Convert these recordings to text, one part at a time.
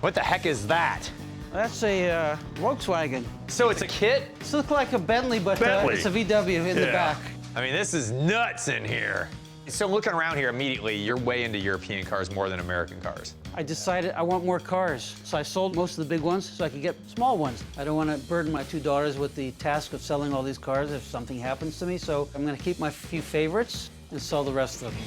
What the heck is that? That's a Volkswagen. So it's a kit? It looks like a Bentley, but Bentley. it's a VW in the back. I mean, this is nuts in here. So looking around here immediately, you're way into European cars more than American cars. I decided I want more cars, so I sold most of the big ones so I could get small ones. I don't want to burden my two daughters with the task of selling all these cars if something happens to me, so I'm going to keep my few favorites and sell the rest of them.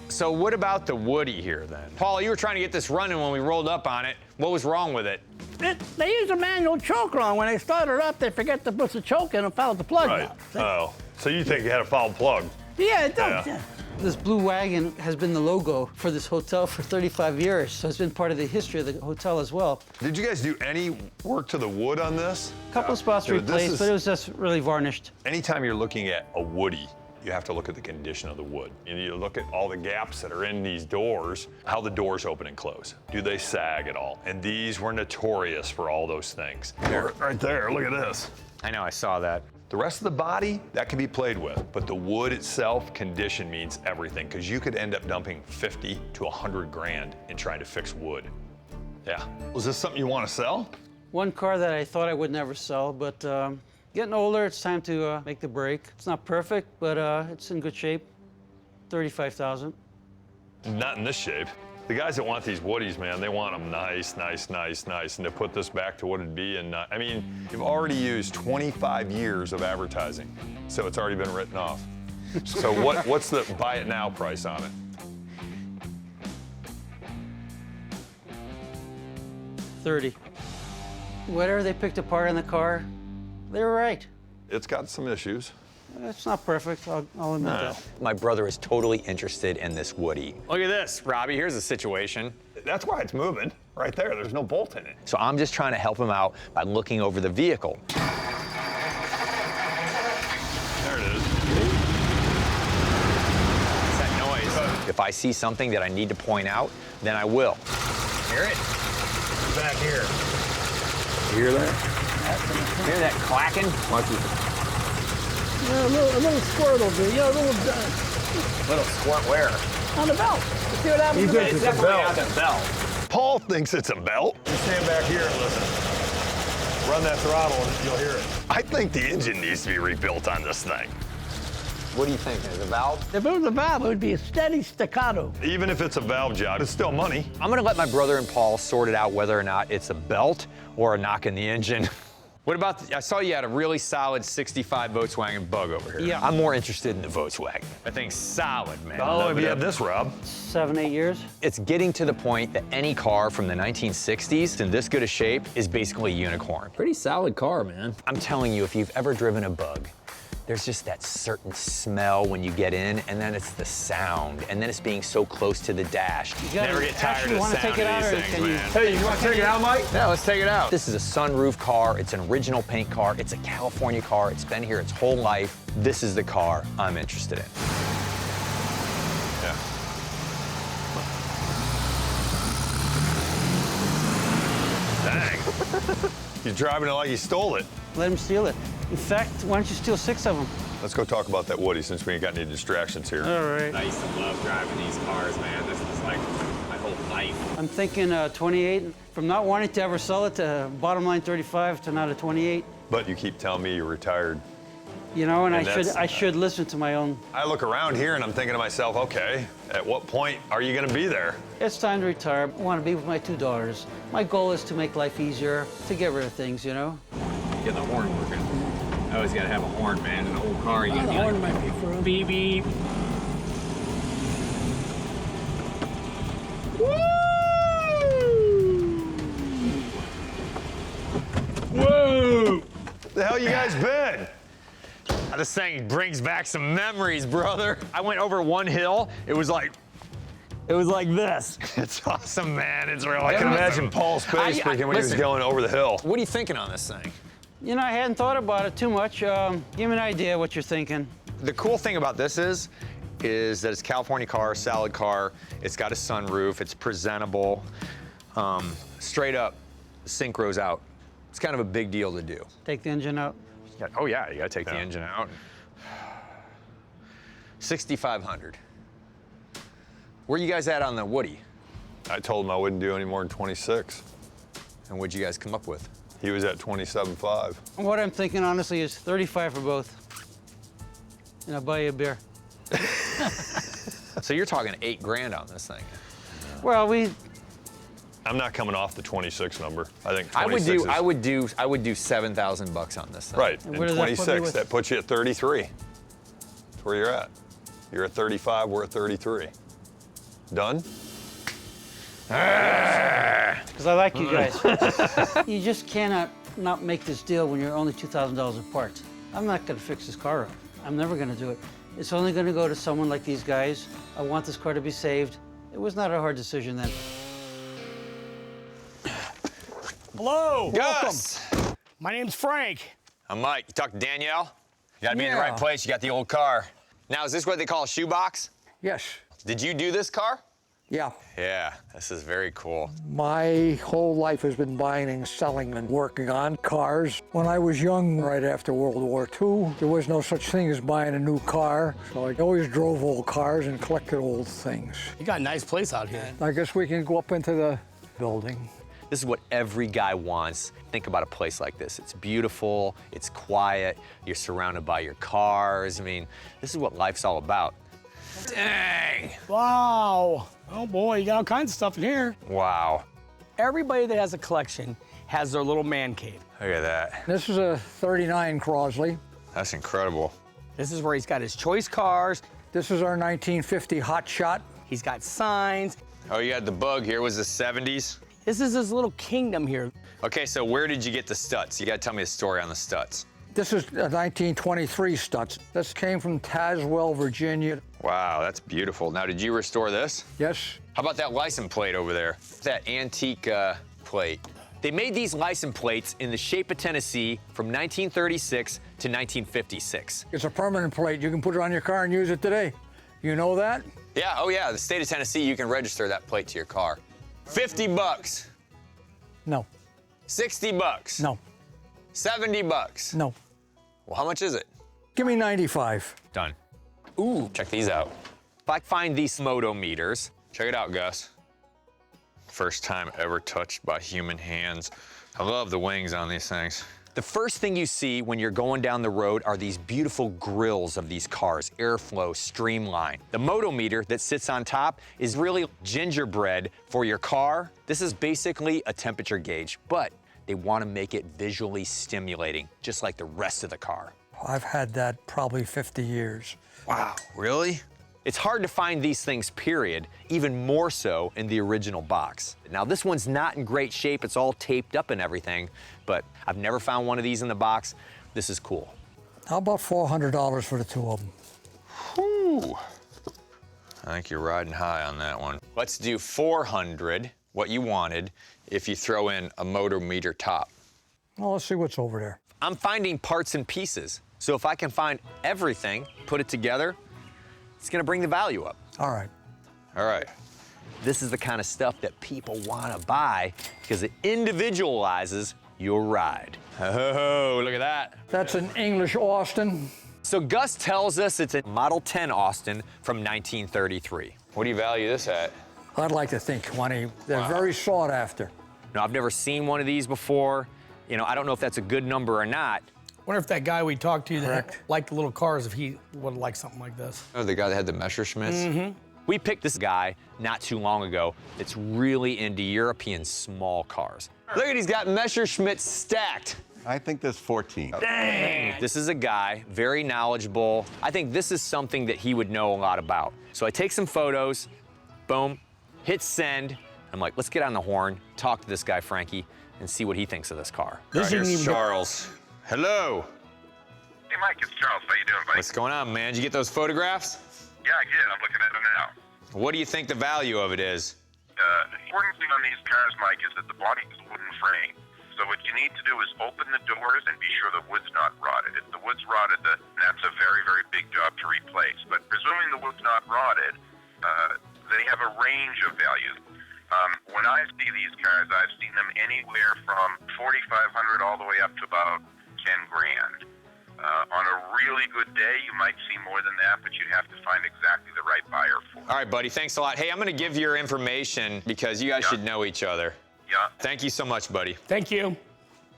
So what about the Woody here then? Paul, you were trying to get this running when we rolled up on it. What was wrong with it? They used a manual choke wrong. When they started up, they forget to put the choke in and fouled the plug Right. out. Oh, so you think you had a foul plug? Yeah, it does. Yeah. Yeah. This blue wagon has been the logo for this hotel for 35 years, so it's been part of the history of the hotel as well. Did you guys do any work to the wood on this? A couple of spots Dude, this replaced, is- but it was just really varnished. Anytime you're looking at a Woody, you have to look at the condition of the wood. You need to look at all the gaps that are in these doors, how the doors open and close. Do they sag at all? And these were notorious for all those things. Here, right there, look at this. I know, I saw that. The rest of the body, that can be played with, but the wood itself, condition means everything, because you could end up dumping 50 to 100 grand in trying to fix wood. Yeah. Was this something you want to sell? One car that I thought I would never sell, but getting older, it's time to make the break. It's not perfect, but it's in good shape. 35,000. Not in this shape. The guys that want these Woodies, man, they want them nice, nice, nice, nice, and to put this back to what it'd be, and I mean, you've already used 25 years of advertising, so it's already been written off. So what's the buy it now price on it? 30. Whatever they picked apart in the car, they were right. It's got some issues. It's not perfect, I'll admit that. My brother is totally interested in this Woody. Look at this, Robbie, here's the situation. That's why it's moving, right there. There's no bolt in it. So I'm just trying to help him out by looking over the vehicle. There it is. What's that noise? If I see something that I need to point out, then I will. Hear it? Back here. You hear that? Hear that clacking? Yeah, a little squirt over there. Yeah, a little Little squirt where? on the belt. See what happens? It's definitely not the belt. Paul thinks it's a belt. You stand back here and listen. Run that throttle and you'll hear it. I think the engine needs to be rebuilt on this thing. What do you think? Is it a valve? If it was a valve, it would be a steady staccato. Even if it's a valve job, it's still money. I'm gonna let my brother and Paul sort it out whether or not it's a belt or a knock in the engine. What about, I saw you had a really solid 65 Volkswagen Bug over here. Yeah. I'm more interested in the Volkswagen. I think solid, man. How long have you had this, Rob? 7, 8 years. It's getting to the point that any car from the 1960s in this good a shape is basically a unicorn. Pretty solid car, man. I'm telling you, if you've ever driven a Bug, there's just that certain smell when you get in, and then it's the sound, and then it's being so close to the dash. You gotta Never get tired actually of the want to sound take it of out, these or things, can you? man. Hey, you want to take it out, Mike? Yeah, let's take it out. This is a sunroof car. It's an original paint car. It's a California car. It's been here its whole life. This is the car I'm interested in. Yeah. Dang. He's driving it like he stole it. Let him steal it. In fact, why don't you steal 6 of them? Let's go talk about that Woody since we ain't got any distractions here. All right. I used to love driving these cars, man. This was like my whole life. I'm thinking 28. From not wanting to ever sell it to bottom line 35 to not a 28. But you keep telling me you're retired. You know, and And I should listen to my own. I look around here and I'm thinking to myself, okay, at what point are you gonna be there? It's time to retire. I want to be with my 2 daughters. My goal is to make life easier, to get rid of things, you know? Get the horn working. I always gotta have a horn, man. In an old car, you The gotta horn be like, might be for him. beep, beep. Whoa! The hell you guys been? This thing brings back some memories, brother. I went over one hill. It was like this. It's awesome, man. It's real. I Yeah, can listen. imagine Paul's face freaking when he was listen. going over the hill. What are you thinking on this thing? You know, I hadn't thought about it too much. Give me an idea what you're thinking. The cool thing about this is that it's a California car, solid car. It's got a sunroof. It's presentable. Straight up, synchros out. It's kind of a big deal to do. Take the engine out. Oh yeah, you gotta take the Yeah. engine out. 6,500. Where you guys at on the Woody? I told him I wouldn't do any more than 26. And what'd you guys come up with? He was at 27.5. What I'm thinking, honestly, is 35 for both. And I'll buy you a beer. So you're talking 8 grand on this thing. Well, I'm not coming off the 26 number. I think 26 I would do $7,000 on this thing. Right, and where does that put me 26, with- that puts you at 33. That's where you're at. You're at 35, we're at 33. Done? because I like you guys. You just cannot not make this deal when you're only $2,000 in parts. I'm not going to fix this car up. I'm never going to do it. It's only going to go to someone like these guys. I want this car to be saved. It was not a hard decision then. Hello. Gus! My name's Frank. I'm Mike. You talked to Danielle? You gotta be in the right Yeah. place. You got the old car. Now, is this what they call a shoebox? Yes. Did you do this car? Yeah. Yeah, this is very cool. My whole life has been buying and selling and working on cars. When I was young, right after World War II, there was no such thing as buying a new car. So I always drove old cars and collected old things. You got a nice place out here. I guess we can go up into the building. This is what every guy wants. Think about a place like this. It's beautiful, it's quiet, you're surrounded by your cars. I mean, this is what life's all about. Dang! Wow. Oh boy, you got all kinds of stuff in here. Wow. Everybody that has a collection has their little man cave. Look at that. This is a 39 Crosley. That's incredible. This is where he's got his choice cars. This is our 1950 Hot Shot. He's got signs. Oh, you had the bug here. Was the 70s? This is his little kingdom here. Okay, so where did you get the Stutz? You gotta tell me the story on the Stutz. This is a 1923 Stutz. This came from Tazewell, Virginia. Wow, that's beautiful. Now, did you restore this? Yes. How about that license plate over there? That antique plate. They made these license plates in the shape of Tennessee from 1936 to 1956. It's a permanent plate. You can put it on your car and use it today. You know that? Yeah, oh yeah, the state of Tennessee, you can register that plate to your car. 50 bucks, No. 60 bucks, No. 70 bucks. No. Well, how much is it? Give me 95. Done. Ooh, check these out. If I find these moto meters, check it out, Gus. First time ever touched by human hands. I love the wings on these things. The first thing you see when you're going down the road are these beautiful grills of these cars, airflow, streamline. The motometer that sits on top is really gingerbread for your car. This is basically a temperature gauge, but they want to make it visually stimulating, just like the rest of the car. I've had that probably 50 years. Wow, really? It's hard to find these things, period, even more so in the original box. Now, this one's not in great shape. It's all taped up and everything, but I've never found one of these in the box. This is cool. How about $400 for the two of them? Whew. I think you're riding high on that one. Let's do 400, what you wanted, if you throw in a motometer top. Well, let's see what's over there. I'm finding parts and pieces, so if I can find everything, put it together, it's gonna bring the value up. All right. All right. This is the kind of stuff that people want to buy because it individualizes your ride. Oh, look at that. That's an English Austin. So Gus tells us it's a Model 10 Austin from 1933. What do you value this at? I'd like to think 20. They're very sought after. Now, I've never seen one of these before. You know, I don't know if that's a good number or not. Wonder if that guy we talked to that Correct. liked the little cars, if he would like something like this. Oh, the guy that had the Messerschmitts? Mm-hmm. We picked this guy not too long ago that's really into European small cars. Look at, he's got Messerschmitts stacked. I think there's 14. Dang! This is a guy, very knowledgeable. I think this is something that he would know a lot about. So I take some photos, boom, hit send. I'm like, let's get on the horn, talk to this guy, Frankie, and see what he thinks of this car. This didn't here's even get- Charles. Hello. Hey, Mike, it's Charles. How you doing, Mike? What's going on, man? Did you get those photographs? Yeah, I did. I'm looking at them now. What do you think the value of it is? The important thing on these cars, Mike, is that the body is a wooden frame. So what you need to do is open the doors and be sure the wood's not rotted. If the wood's rotted, that's a very, very big job to replace. But presuming the wood's not rotted, they have a range of values. When I see these cars, I've seen them anywhere from $4,500 all the way up to about 10 grand. On a really good day, you might see more than that, but you'd have to find exactly the right buyer for it. All right, buddy, thanks a lot. Hey, I'm gonna give your information because you guys should know each other. Yeah. Thank you so much, buddy. Thank you.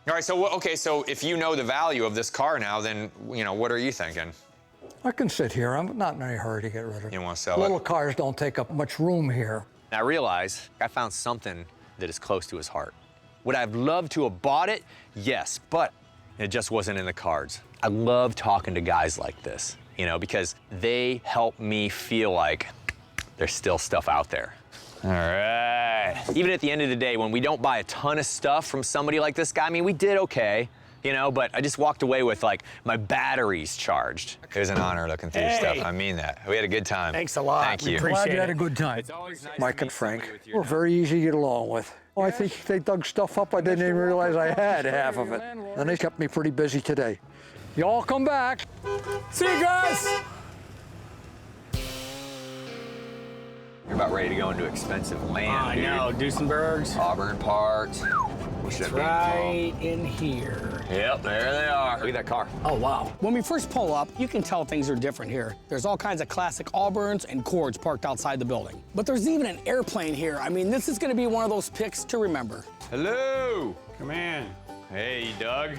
All right, so okay, so if you know the value of this car now, then what are you thinking? I can sit here. I'm not in any hurry to get rid of it. You want to sell Little it? cars don't take up much room here. I realize I found something that is close to his heart. Would I have loved to have bought it? Yes, but it just wasn't in the cards. I love talking to guys like this, because they help me feel like there's still stuff out there. All right. Even at the end of the day, when we don't buy a ton of stuff from somebody like this guy, I mean, we did okay, but I just walked away with, my batteries charged. It was an honor looking through your stuff. I mean that. We had a good time. Thanks a lot. Thank you. Glad you had a good time. Mike and Frank were very easy to get along with. Oh, I think they dug stuff up I didn't even realize I had half of it. And they kept me pretty busy today. Y'all come back. See you guys. You're about ready to go into expensive land, I know, Duesenberg's. Auburn parts. It's right in here. Yep, there they are. Look at that car. Oh, wow. When we first pull up, you can tell things are different here. There's all kinds of classic Auburns and Cords parked outside the building. But there's even an airplane here. I mean, this is going to be one of those pics to remember. Hello. Come in. Hey, Doug.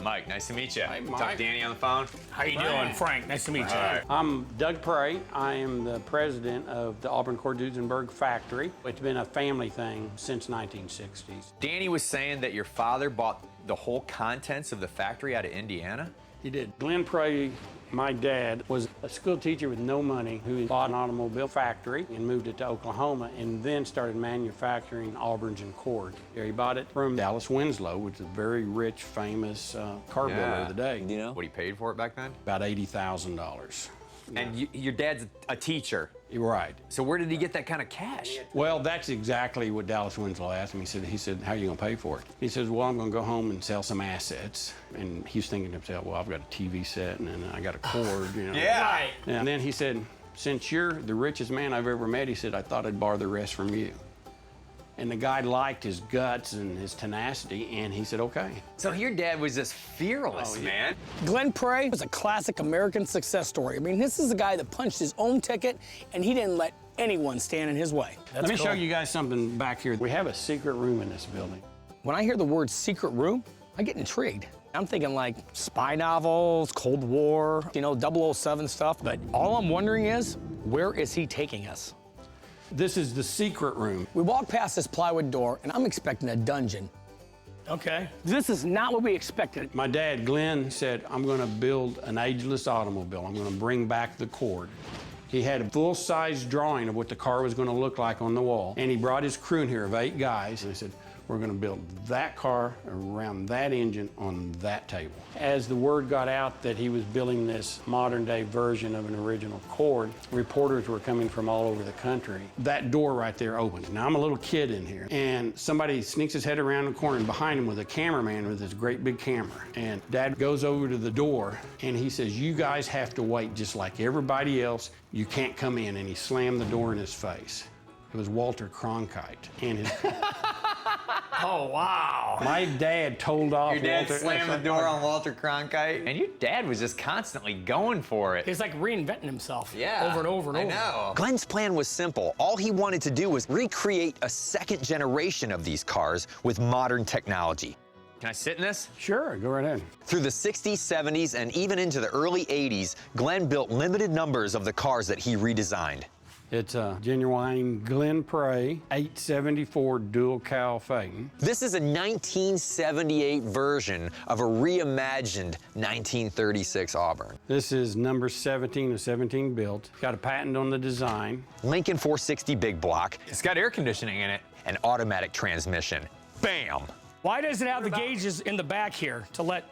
Mike, nice to meet you. Hey, Mike. Talk to Danny on the phone. How you doing, Frank? Nice to meet you. Right. I'm Doug Prey. I am the president of the Auburn Duesenberg factory. It's been a family thing since 1960s. Danny was saying that your father bought the whole contents of the factory out of Indiana? He did. Glenn Prey, my dad, was a school teacher with no money who bought an automobile factory and moved it to Oklahoma and then started manufacturing Auburns and Cord. He bought it from Dallas Winslow, which is a very rich, famous car builder of the day. Do you know what he paid for it back then? About $80,000. And your dad's a teacher. You're right. So where did he get that kind of cash? Well, that's exactly what Dallas Winslow asked me. He said, how are you going to pay for it? He says, well, I'm going to go home and sell some assets. And he's thinking to himself, well, I've got a TV set and then I got a cord, Yeah. Right. And then he said, since you're the richest man I've ever met, he said, I thought I'd borrow the rest from you. And the guy liked his guts and his tenacity, and he said, okay. So your dad was just fearless, man. Glenn Prey was a classic American success story. I mean, this is a guy that punched his own ticket, and he didn't let anyone stand in his way. Let me show you guys something back here. We have a secret room in this building. When I hear the word secret room, I get intrigued. I'm thinking like spy novels, Cold War, 007 stuff. But all I'm wondering is, where is he taking us? This is the secret room. We walk past this plywood door, and I'm expecting a dungeon. Okay. This is not what we expected. My dad, Glenn, said, I'm going to build an ageless automobile. I'm going to bring back the Cord. He had a full-size drawing of what the car was going to look like on the wall. And he brought his crew in here of 8 guys, and he said, we're going to build that car around that engine on that table. As the word got out that he was building this modern-day version of an original Cord, reporters were coming from all over the country. That door right there opened. Now, I'm a little kid in here, and somebody sneaks his head around the corner, and behind him was a cameraman with this great big camera. And Dad goes over to the door, and he says, you guys have to wait just like everybody else. You can't come in. And he slammed the door in his face. It was Walter Cronkite and his... Oh, wow. My dad told off Your dad Walter... slammed the door on Walter Cronkite, and your dad was just constantly going for it. He's like reinventing himself Yeah, over and over and over. I know. Glenn's plan was simple. All he wanted to do was recreate a second generation of these cars with modern technology. Can I sit in this? Sure, go right ahead. Through the 60s, 70s, and even into the early 80s, Glenn built limited numbers of the cars that he redesigned. It's a genuine Glenn Prey 874 dual cowl Phaeton. This is a 1978 version of a reimagined 1936 Auburn. This is number 17 of 17 built. Got a patent on the design. Lincoln 460 big block. It's got air conditioning in it and automatic transmission. Bam! Why does it have the gauges in the back here to let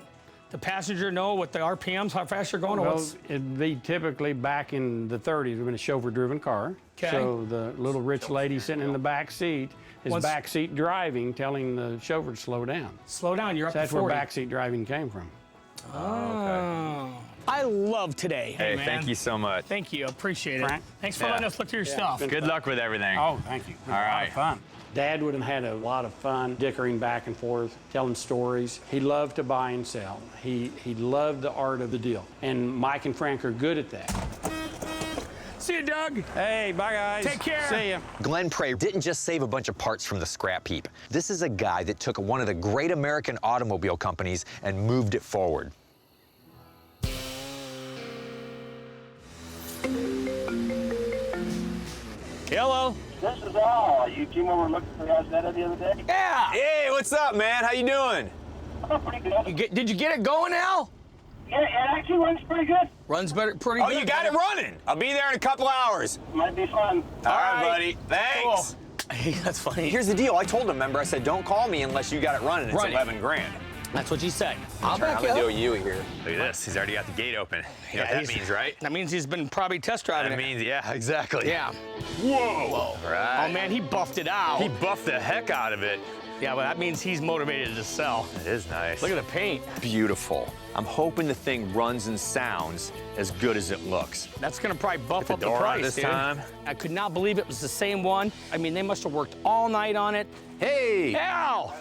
the passenger know what the RPMs, how fast you're going? Well, it'd be typically back in the 30s, we've been a chauffeur-driven car. Okay. So the little rich lady sitting in the back seat is backseat driving, telling the chauffeur to slow down. Slow down, you're up So that's to 40. where backseat driving came from. Oh. I love today. Hey, man. thank you so much. Thank you, appreciate it. Frank? Thanks for Yeah. letting us look through your stuff. Good luck with everything. Oh, thank you. All right. A lot of fun. Dad would have had a lot of fun dickering back and forth, telling stories. He loved to buy and sell. He loved the art of the deal. And Mike and Frank are good at that. See you, Doug. Hey, bye, guys. Take care. See ya. Glenn Prey didn't just save a bunch of parts from the scrap heap. This is a guy that took one of the great American automobile companies and moved it forward. Hello. This is Al. You came over looking for the Isetta the other day? Yeah. Hey, what's up, man? How you doing? Oh, pretty good. Did you get it going, Al? Yeah, it actually runs pretty good. Runs better, pretty Oh, good. you got it running. I'll be there in a couple hours. Might be fun. All right, buddy. Thanks. Cool. Hey, that's funny. Here's the deal. I told him, remember, I said, don't call me unless you got it running. It's Running. 11 grand. That's what you said. I'll I'm back you gonna up. do a Yui here. Look at this. He's already got the gate open. You know what that means, right? That means he's been probably test driving That it. means, yeah, exactly. Yeah. Whoa. All right. Oh, man, he buffed it out. He buffed the heck out of it. Yeah, well, that means he's motivated to sell. It is nice. Look at the paint. Beautiful. I'm hoping the thing runs and sounds as good as it looks. That's gonna probably buff the up the door on price, this dude. time. I could not believe it was the same one. I mean, they must have worked all night on it. Hey! Al!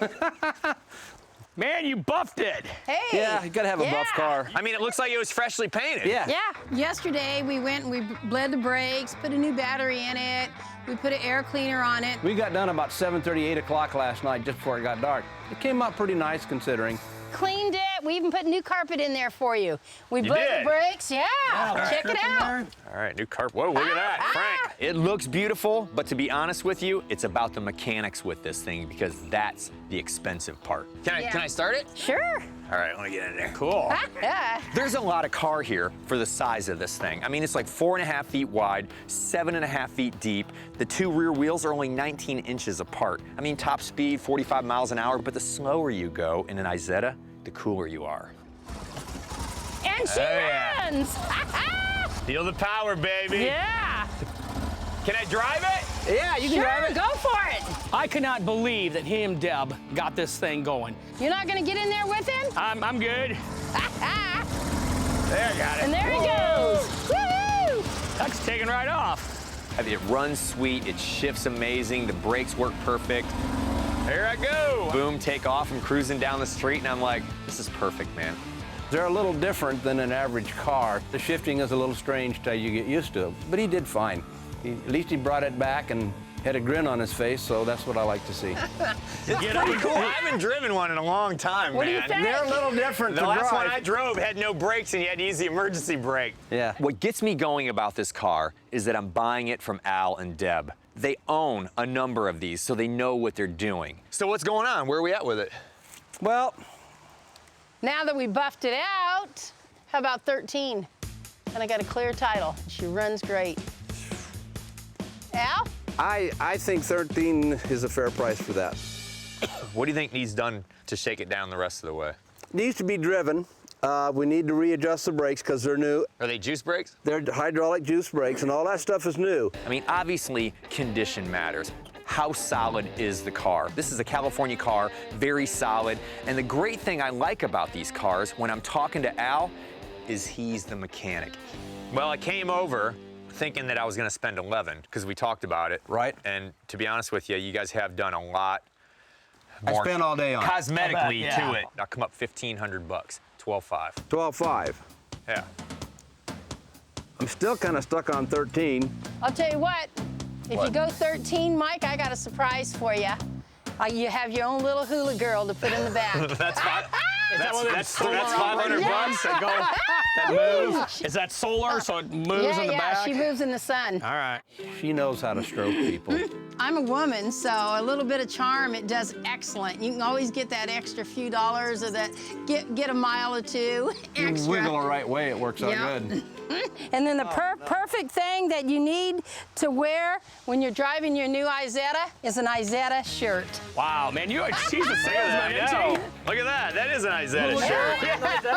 Man, you buffed it. Hey. Yeah, you gotta have a buff car. I mean, it looks like it was freshly painted. Yeah. Yeah. Yesterday we went and we bled the brakes, put a new battery in it. We put an air cleaner on it. We got done about 7:30, 8 o'clock last night, just before it got dark. It came out pretty nice considering. Cleaned it. We even put new carpet in there for you. We bled did? the brakes. Yeah. Check it out. All right, new carpet. Whoa, look at that, Frank. It looks beautiful, but to be honest with you, it's about the mechanics with this thing because that's the expensive part. Can I start it? Sure. All right, let me get in there. Cool. Yeah. There's a lot of car here for the size of this thing. I mean, it's like 4.5 feet wide, 7.5 feet deep. The two rear wheels are only 19 inches apart. I mean, top speed, 45 miles an hour, but the slower you go in an Isetta, the cooler you are. And she runs. Feel the power, baby. Yeah. Can I drive it? Yeah, you can drive Sure. it. Go for it. I cannot believe that he and Deb got this thing going. You're not gonna get in there with him? I'm good. There, got it. And there he goes. Woo! That's taking right off. It runs sweet, it shifts amazing, the brakes work perfect. Here I go. Boom, take off, I'm cruising down the street and I'm like, this is perfect, man. They're a little different than an average car. The shifting is a little strange till you get used to it, but he did fine. At least he brought it back and had a grin on his face, so that's what I like to see. It's pretty cool. I haven't driven one in a long time, What do you man. think? They're a little different The to last drive. one I drove had no brakes and you had to use the emergency brake. Yeah. What gets me going about this car is that I'm buying it from Al and Deb. They own a number of these, so they know what they're doing. So what's going on? Where are we at with it? Well, Now that we buffed it out, how about 13? And I got a clear title. She runs great. Al? I think 13 is a fair price for that. What do you think needs done to shake it down the rest of the way? Needs to be driven. We need to readjust the brakes because they're new. Are they juice brakes? They're hydraulic juice brakes and all that stuff is new. I mean, obviously, condition matters. How solid is the car? This is a California car, very solid. And the great thing I like about these cars, when I'm talking to Al, is he's the mechanic. Well, I came over thinking that I was gonna spend 11, because we talked about it. Right. And to be honest with you, you guys have done a lot I more spent all day on it. cosmetically I bet, yeah. to it. I'll come up 1,500 bucks, 12.5. 12.5. Yeah. I'm still kind of stuck on 13. I'll tell you what, if you go 13, Mike, I got a surprise for you. You have your own little hula girl to put in the back. That's fine. That's solar 500 Yeah. bucks. that go, that move. Is that solar so it moves in the back? She moves in the sun. All right. She knows how to stroke people. I'm a woman, so a little bit of charm, it does excellent. You can always get that extra few dollars or that get a mile or two You extra. wiggle the right way, it works out Yeah. good. And then the perfect thing that you need to wear when you're driving your new Isetta is an Isetta shirt. Wow, man, she's a salesman, isn't she? Look at that. That is an Isetta shirt.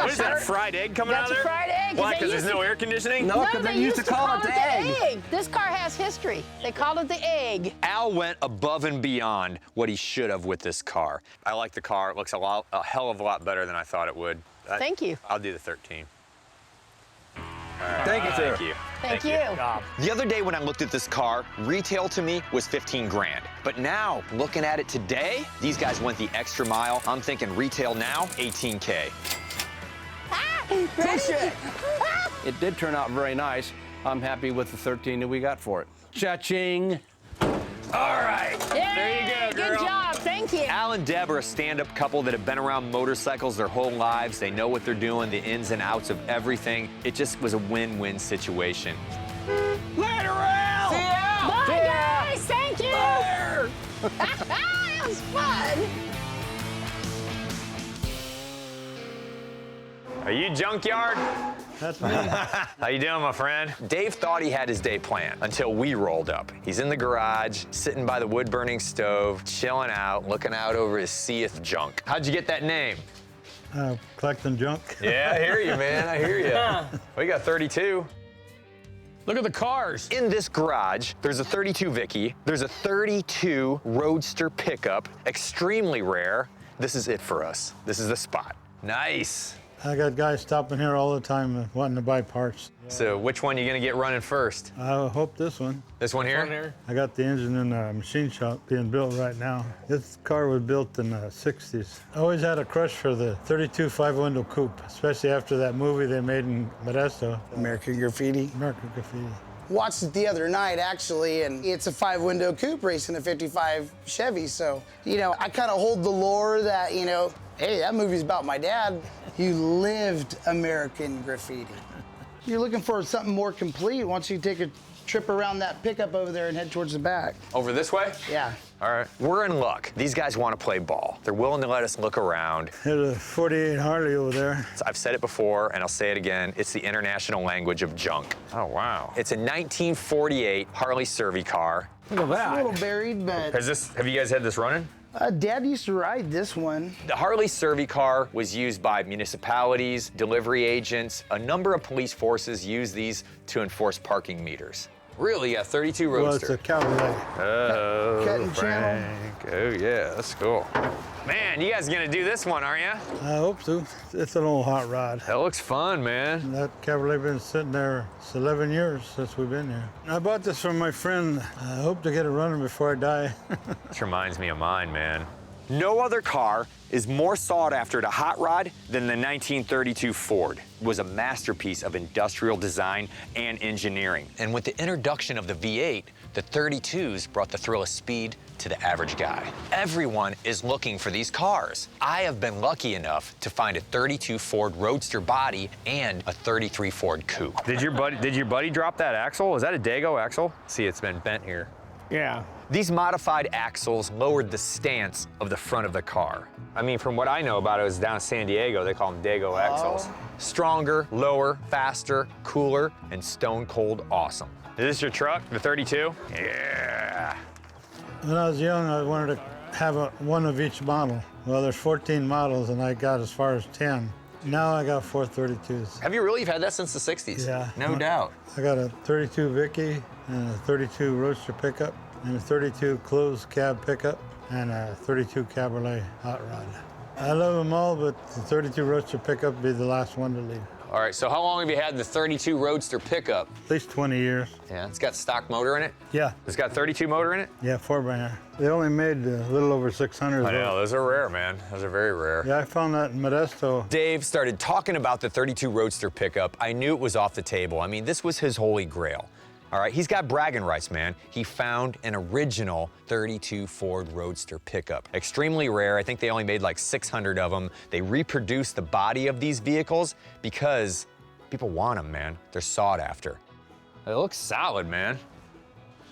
What is that, a fried egg coming out That's of a there? fried egg. 'cause Why, they because there's used no to- air conditioning? No, because they used to call it the egg. This car has history. They called it the egg. Al went above and beyond what he should have with this car. I like the car. It looks a hell of a lot better than I thought it would. Thank you. I'll do the 13. Thank you, sir. Thank you. Thank you. The other day when I looked at this car, retail to me was 15 grand. But now, looking at it today, these guys went the extra mile. I'm thinking retail now, 18K. It did turn out very nice. I'm happy with the 13 that we got for it. Cha-ching! All right. Yay, There you go, girl. Good job. Thank you. Al and Deb are a stand-up couple that have been around motorcycles their whole lives. They know what they're doing, the ins and outs of everything. It just was a win-win situation. Later, Al! See ya. Bye, guys. Thank you. That was fun. Are you Junkyard? That's me. How you doing, my friend? Dave thought he had his day planned until we rolled up. He's in the garage, sitting by the wood-burning stove, chilling out, looking out over his sea of junk. How'd you get that name? Collecting junk. Yeah, I hear you, man. I hear you. We got 32. Look at the cars. In this garage, there's a 32 Vicky, there's a 32 Roadster pickup, extremely rare. This is it for us. This is the spot. Nice. I got guys stopping here all the time wanting to buy parts. So which one are you gonna get running first? I hope this one. This one here? I got the engine in a machine shop being built right now. This car was built in the 60s. I always had a crush for the 32 5-window coupe, especially after that movie they made in Modesto. American Graffiti. American Graffiti. Watched it the other night, actually, and it's a 5-window coupe racing a 55 Chevy. So, you know, I kind of hold the lore that, you know, hey, that movie's about my dad. You lived American Graffiti. You're looking for something more complete once you take a trip around that pickup over there and head towards the back. Over this way? Yeah. All right. We're in luck. These guys want to play ball. They're willing to let us look around. There's a 48 Harley over there. I've said it before, and I'll say it again. It's the international language of junk. Oh, wow. It's a 1948 Harley Survey car. Look at that. It's a little buried, but Have you guys had this running? Dad used to ride this one. The Harley Survey car was used by municipalities, delivery agents. A number of police forces use these to enforce parking meters. Really, a 32 Roadster. Well, it's a Cabriolet. Oh, Cutting channel. Frank. Oh, yeah, that's cool. Man, you guys gonna do this one, aren't you? I hope so. It's an old hot rod. That looks fun, man. That Cabriolet been sitting there. It's 11 years since we've been here. I bought this from my friend. I hope to get it running before I die. This reminds me of mine, man. No other car is more sought after to hot rod than the 1932 Ford. It was a masterpiece of industrial design and engineering. And with the introduction of the V8, the 32s brought the thrill of speed to the average guy. Everyone is looking for these cars. I have been lucky enough to find a 32 Ford Roadster body and a 33 Ford Coupe. Did your buddy drop that axle? Is that a Dago axle? See, it's been bent here. Yeah. These modified axles lowered the stance of the front of the car. I mean, from what I know about it, was down in San Diego, they call them Dago axles. Stronger, lower, faster, cooler, and stone cold awesome. Is this your truck, the 32? Yeah. When I was young, I wanted to have one of each model. Well, there's 14 models, and I got as far as 10. Now I got 4 32s. Have you really? You've had that since the 60s? Yeah. No doubt. I got a 32 Vicky, and a 32 Roadster pickup, and a 32 closed cab pickup, and a 32 Cabriolet hot rod. I love them all, but the 32 Roadster pickup would be the last one to leave. All right, so how long have you had the 32 Roadster pickup? At least 20 years. Yeah, it's got stock motor in it? Yeah. It's got 32 motor in it? Yeah, 4x9. They only made a little over 600. I know, those are rare, man. Those are very rare. Yeah, I found that in Modesto. Dave started talking about the 32 Roadster pickup. I knew it was off the table. I mean, this was his holy grail. All right, he's got bragging rights, man. He found an original 32 Ford Roadster pickup. Extremely rare. I think they only made like 600 of them. They reproduced the body of these vehicles because people want them, man. They're sought after. It looks solid, man.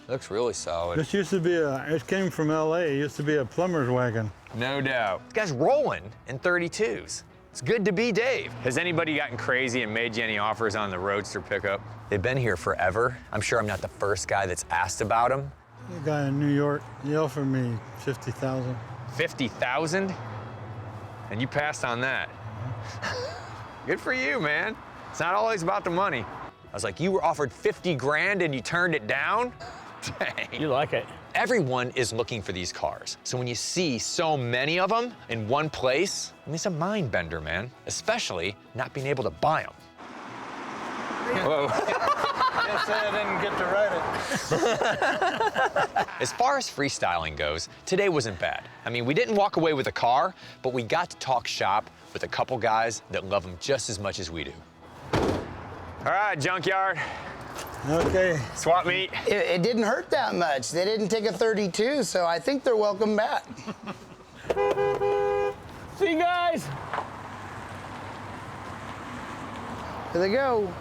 It looks really solid. This used to be it came from LA. It used to be a plumber's wagon. No doubt. This guy's rolling in 32s. It's good to be Dave. Has anybody gotten crazy and made you any offers on the Roadster pickup? They've been here forever. I'm sure I'm not the first guy that's asked about them. A guy in New York, he offered me $50,000. 50,000? And you passed on that. Good for you, man. It's not always about the money. I was like, you were offered 50 grand and you turned it down? Dang. You like it. Everyone is looking for these cars. So when you see so many of them in one place, I mean, it's a mind bender, man. Especially not being able to buy them. Whoa. Can't say I didn't get to ride it. As far as freestyling goes, today wasn't bad. I mean, we didn't walk away with a car, but we got to talk shop with a couple guys that love them just as much as we do. All right, Junkyard. Okay. Swap meet. It didn't hurt that much. They didn't take a 32, so I think they're welcome back. See you guys. Here they go.